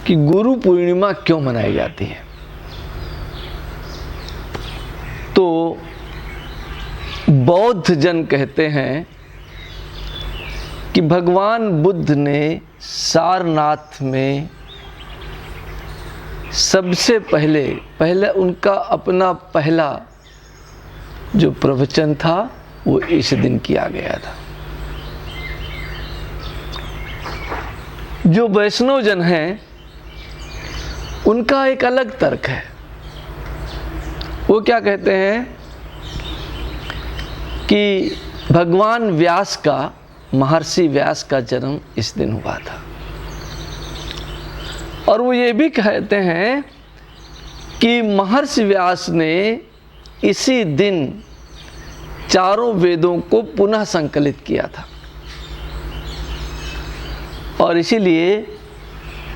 कि गुरु पूर्णिमा क्यों मनाई जाती है। तो बौद्ध जन कहते हैं कि भगवान बुद्ध ने सारनाथ में सबसे पहले उनका अपना पहला जो प्रवचन था वो इस दिन किया गया था। जो वैष्णव जन हैं उनका एक अलग तर्क है। वो क्या कहते हैं कि भगवान व्यास का, महर्षि व्यास का जन्म इस दिन हुआ था। और वो ये भी कहते हैं कि महर्षि व्यास ने इसी दिन चारों वेदों को पुनः संकलित किया था और इसीलिए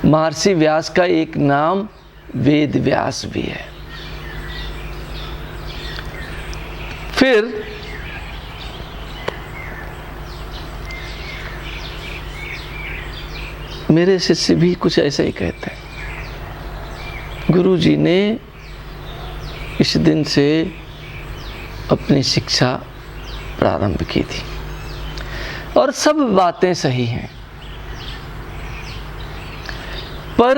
महर्षि व्यास का एक नाम वेद व्यास भी है। फिर मेरे शिष्य भी कुछ ऐसा ही कहते हैं। गुरु जी ने इस दिन से अपनी शिक्षा प्रारंभ की थी और सब बातें सही हैं, पर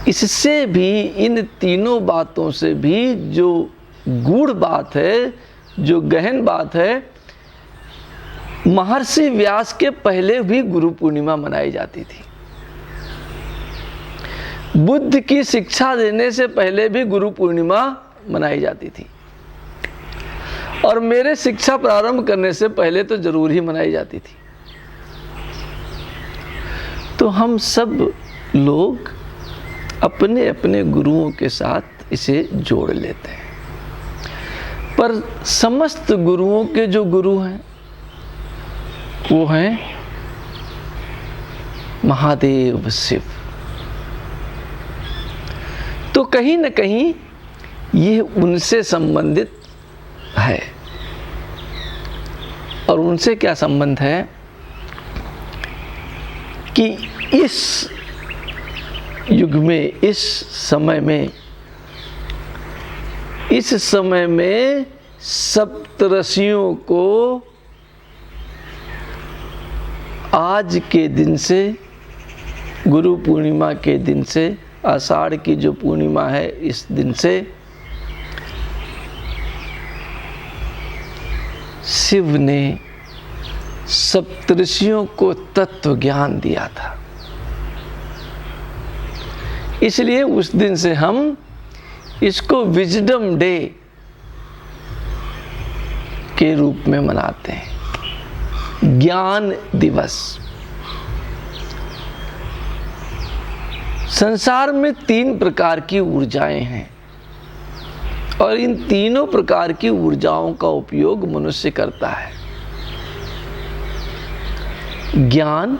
इससे भी, इन तीनों बातों से भी जो गूढ़ बात है, जो गहन बात है, महर्षि व्यास के पहले भी गुरु पूर्णिमा मनाई जाती थी। बुद्ध की शिक्षा देने से पहले भी गुरु पूर्णिमा मनाई जाती थी और मेरे शिक्षा प्रारंभ करने से पहले तो जरूर ही मनाई जाती थी। तो हम सब लोग अपने अपने गुरुओं के साथ इसे जोड़ लेते हैं, पर समस्त गुरुओं के जो गुरु हैं वो हैं महादेव शिव। तो कहीं न कहीं ये उनसे संबंधित है। और उनसे क्या संबंध है कि इस युग में, इस समय में सप्तऋषियों को आज के दिन से, गुरु पूर्णिमा के दिन से, आषाढ़ की जो पूर्णिमा है इस दिन से शिव ने सप्तऋषियों को तत्व ज्ञान दिया था। इसलिए उस दिन से हम इसको विजडम डे के रूप में मनाते हैं, ज्ञान दिवस। संसार में 3 प्रकार की ऊर्जाएं हैं और इन तीनों प्रकार की ऊर्जाओं का उपयोग मनुष्य करता है। ज्ञान,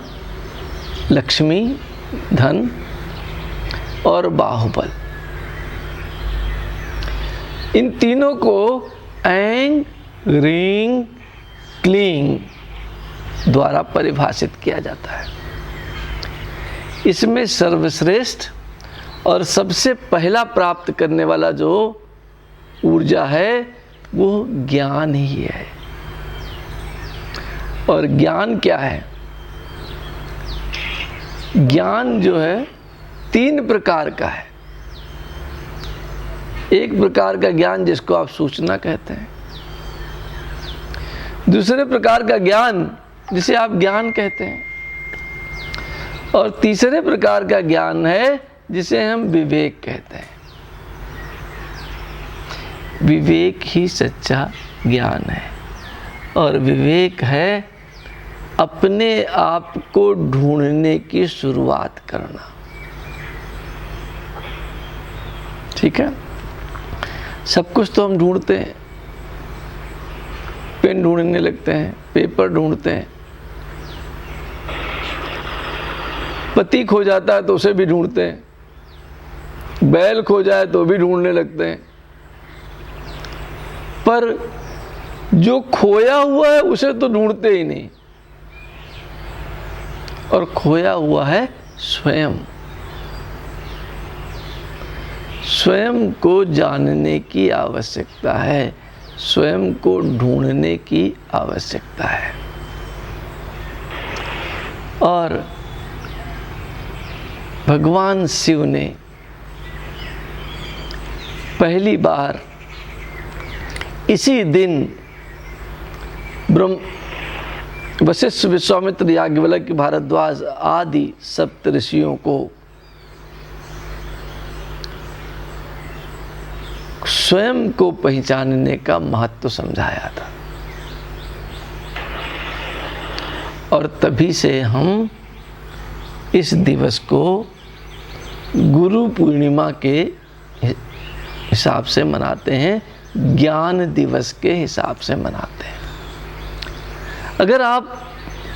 लक्ष्मी, धन और बाहुबल। इन तीनों को ऐंग, रींग, क्लींग द्वारा परिभाषित किया जाता है। इसमें सर्वश्रेष्ठ और सबसे पहला प्राप्त करने वाला जो ऊर्जा है वो ज्ञान ही है। और ज्ञान क्या है? ज्ञान जो है 3 प्रकार का है। एक प्रकार का ज्ञान जिसको आप सूचना कहते हैं, दूसरे प्रकार का ज्ञान जिसे आप ज्ञान कहते हैं, और तीसरे प्रकार का ज्ञान है जिसे हम विवेक कहते हैं। विवेक ही सच्चा ज्ञान है और विवेक है अपने आप को ढूंढने की शुरुआत करना। ठीक है, सब कुछ तो हम ढूंढते हैं, पेन ढूंढने लगते हैं, पेपर ढूंढते हैं, पति खो जाता है तो उसे भी ढूंढते हैं, बैल खो जाए तो भी ढूंढने लगते हैं, पर जो खोया हुआ है उसे तो ढूंढते ही नहीं। और खोया हुआ है स्वयं, स्वयं को जानने की आवश्यकता है, स्वयं को ढूंढने की आवश्यकता है। और भगवान शिव ने पहली बार इसी दिन वशिष्ठ, विश्वामित्र, याज्ञवल्क्य, भारद्वाज आदि सप्त ऋषियों को स्वयं को पहचानने का महत्व समझाया था। और तभी से हम इस दिवस को गुरु पूर्णिमा के हिसाब से मनाते हैं, ज्ञान दिवस के हिसाब से मनाते हैं। अगर आप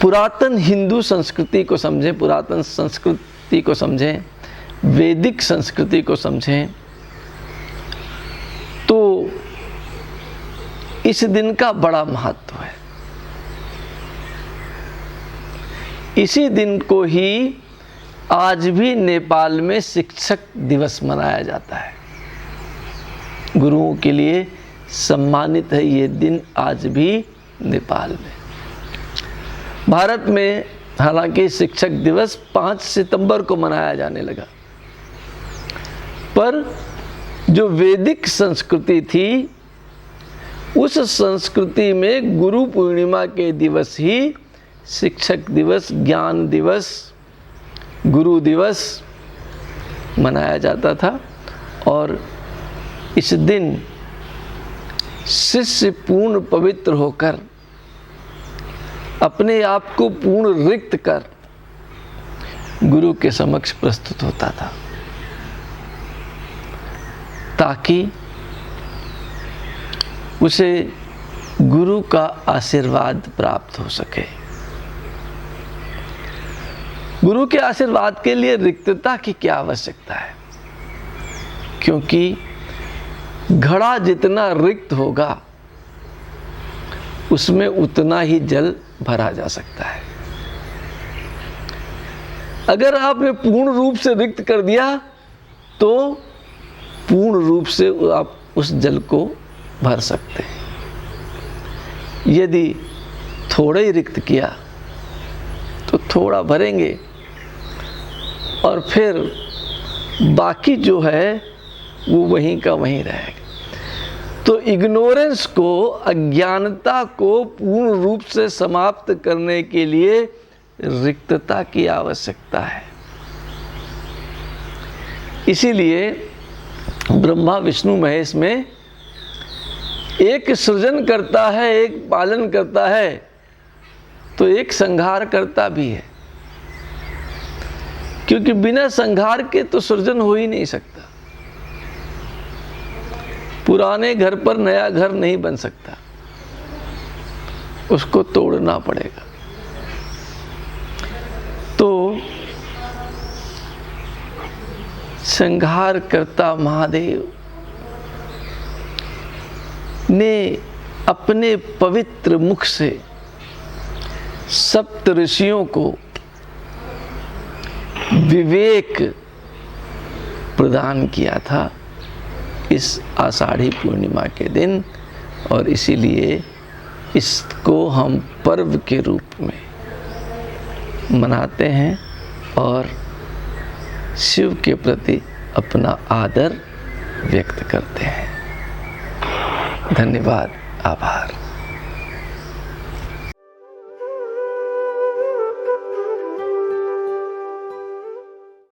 पुरातन हिंदू संस्कृति को समझें, पुरातन संस्कृति को समझें, वैदिक संस्कृति को समझें, तो इस दिन का बड़ा महत्व है। इसी दिन को ही आज भी नेपाल में शिक्षक दिवस मनाया जाता है। गुरुओं के लिए सम्मानित है ये दिन आज भी नेपाल में। भारत में हालांकि शिक्षक दिवस 5 सितंबर को मनाया जाने लगा, पर जो वैदिक संस्कृति थी उस संस्कृति में गुरु पूर्णिमा के दिवस ही शिक्षक दिवस, ज्ञान दिवस, गुरु दिवस मनाया जाता था। और इस दिन शिष्य पूर्ण पवित्र होकर अपने आप को पूर्ण रिक्त कर गुरु के समक्ष प्रस्तुत होता था, ताकि उसे गुरु का आशीर्वाद प्राप्त हो सके। गुरु के आशीर्वाद के लिए रिक्तता की क्या आवश्यकता है? क्योंकि घड़ा जितना रिक्त होगा उसमें उतना ही जल भरा जा सकता है। अगर आपने पूर्ण रूप से रिक्त कर दिया तो पूर्ण रूप से आप उस जल को भर सकते हैं। यदि थोड़ा ही रिक्त किया तो थोड़ा भरेंगे और फिर बाकी जो है वो वहीं का वहीं रहेगा। तो इग्नोरेंस को, अज्ञानता को पूर्ण रूप से समाप्त करने के लिए रिक्तता की आवश्यकता है। इसीलिए ब्रह्मा विष्णु महेश में एक सृजन करता है, एक पालन करता है, तो एक संहार करता भी है। क्योंकि बिना संहार के तो सृजन हो ही नहीं सकता। पुराने घर पर नया घर नहीं बन सकता, उसको तोड़ना पड़ेगा। तो संहार करता महादेव ने अपने पवित्र मुख से सप्त ऋषियों को विवेक प्रदान किया था इस आषाढ़ी पूर्णिमा के दिन। और इसीलिए इसको हम पर्व के रूप में मनाते हैं और शिव के प्रति अपना आदर व्यक्त करते हैं। धन्यवाद, आभार।